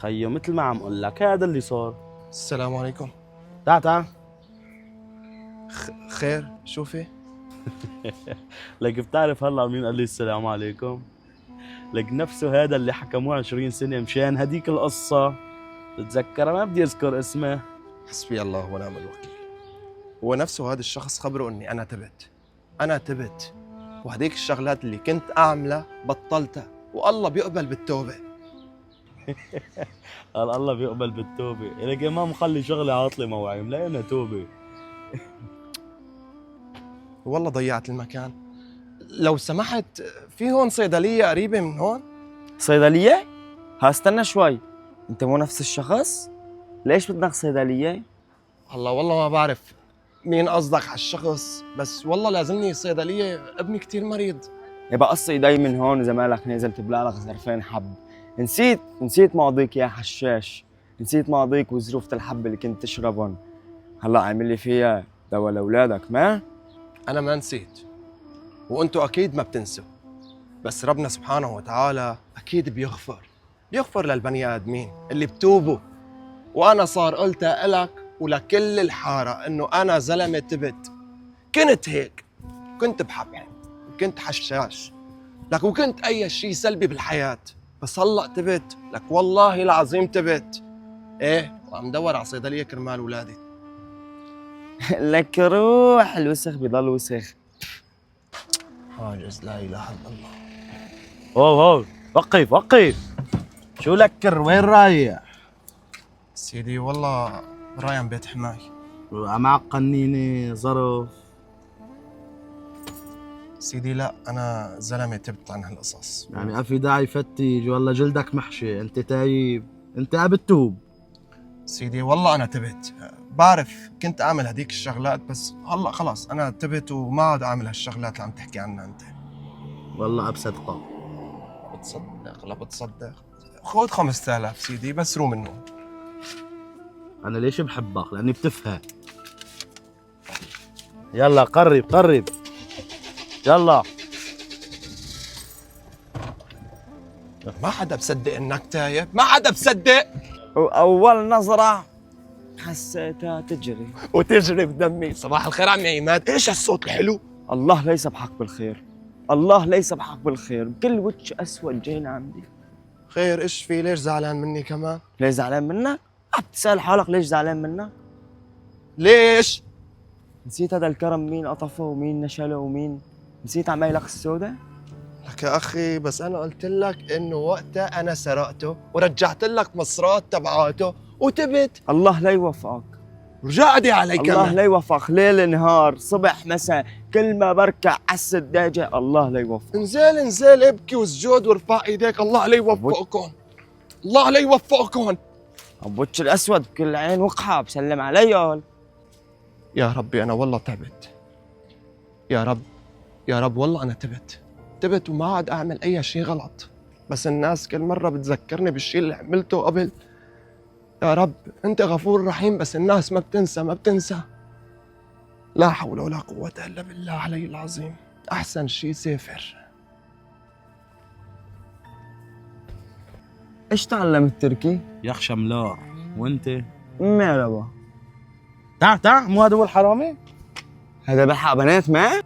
خيو مثل ما عم اقول لك هذا اللي صار. السلام عليكم. تعال خير شو في؟ لك بتعرف هلا مين قال لي السلام عليكم؟ لك نفسه هذا اللي حكموه 20 سنة مشان هديك القصة. بتتذكرها؟ ما بدي اذكر اسمه. حسبي الله ونعم الوكيل. هو نفسه هذا الشخص خبره اني انا تبت وهديك الشغلات اللي كنت اعملها بطلتها، والله بيقبل بالتوبة. قال الله بيقبل بالتوبة، لك ما مخلي شغلة عاطلة موعي ملاقينا توبة. والله ضيعت المكان. لو سمحت، في هون صيدلية قريبة من هون؟ صيدلية؟ استنى شوي، انت مو نفس الشخص؟ ليش بدك صيدلية؟ والله ما بعرف مين قصدك على الشخص، بس والله لازمني صيدلية، ابني كتير مريض. يبقى قص ايدي من هون وزمالك نازل تبلع لك ظرفين حب. نسيت ماضيك يا حشاش، نسيت ماضيك وظروف الحب اللي كنت تشربهم. هلا عامل لي فيها دوا لاولادك ما؟ انا ما نسيت، وانتوا اكيد ما بتنسوا، بس ربنا سبحانه وتعالى اكيد بيغفر للبني ادمين اللي بتوبوا. وانا صار قلتها الك ولكل الحاره انه انا زلمه تبت. كنت هيك، كنت بحبحب وكنت حشاش لك وكنت اي شيء سلبي بالحياه، بس هلا تبت لك، والله العظيم تبت. ايه، وعم دور على صيدليه كرمال اولادي. لك روح، الوسخ بضل وسخ. حاجز لا اله الا الله. هو وقف. شو لكر وين رايح؟ سيدي والله رايح بيت حماي. معك قنينة ظرف؟ سيدي لا، انا زلمه تبت عن هالقصص. يعني ما في داعي فتش، والله جلدك محشي، انت تايب، انت بتتوب. سيدي والله انا تبت، بعرف كنت اعمل هديك الشغلات، بس هلا خلاص انا تبت وما عاد اعمل هالشغلات اللي عم تحكي عنها انت. والله بصدقك. بتصدق لا بتصدق؟ خذ 5000 سيدي بس رو منه. انا ليش بحبك؟ لاني بتفهم. يلا قرب يلا. ما حدا بصدق انك تايب، ما حدا بصدق. واول نظرة حسيتها تجري. وتجري بدمي. صباح الخير عمي عماد، ايش هالصوت الحلو؟ الله لا يسبحك بالخير، الله لا يسبحك بالخير، كل وجه اسود جاي عندي. خير ايش في؟ ليش زعلان مني كمان؟ ليش زعلان منك؟ عم تسأل حالك ليش زعلان منك؟ ليش؟ نسيت هذا الكرم مين قطفه ومين نشله ومين؟ نسيت عمايلك السوداء؟ لك يا اخي بس انا قلت لك انه وقتها انا سرقته ورجعت لك مصرات تبعاته وتبت. الله لا يوفقك، رجعتي علي الله كمان. لا يوفقك، ليل نهار صبح مساء كل ما بركع على السداجة الله لا يوفقك. انزل ابكي واسجد وارفع ايديك، الله لا يوفقكم، الله لا يوفقكم. ابو وجه الاسود بكل عين وقحه بسلم علي. يا ربي انا والله تعبت، يا رب والله انا تبت وما عاد اعمل اي شيء غلط، بس الناس كل مره بتذكرني بالشيء اللي عملته قبل. يا رب انت غفور رحيم، بس الناس ما بتنسى. لا حول ولا قوه الا بالله العلي العظيم. احسن شيء سافر. ايش تعلمت تركي؟ يخشى ملار. وانت؟ مرحبا. تعال مو هذا هو الحرامي؟ هذا بلحق بنات ما؟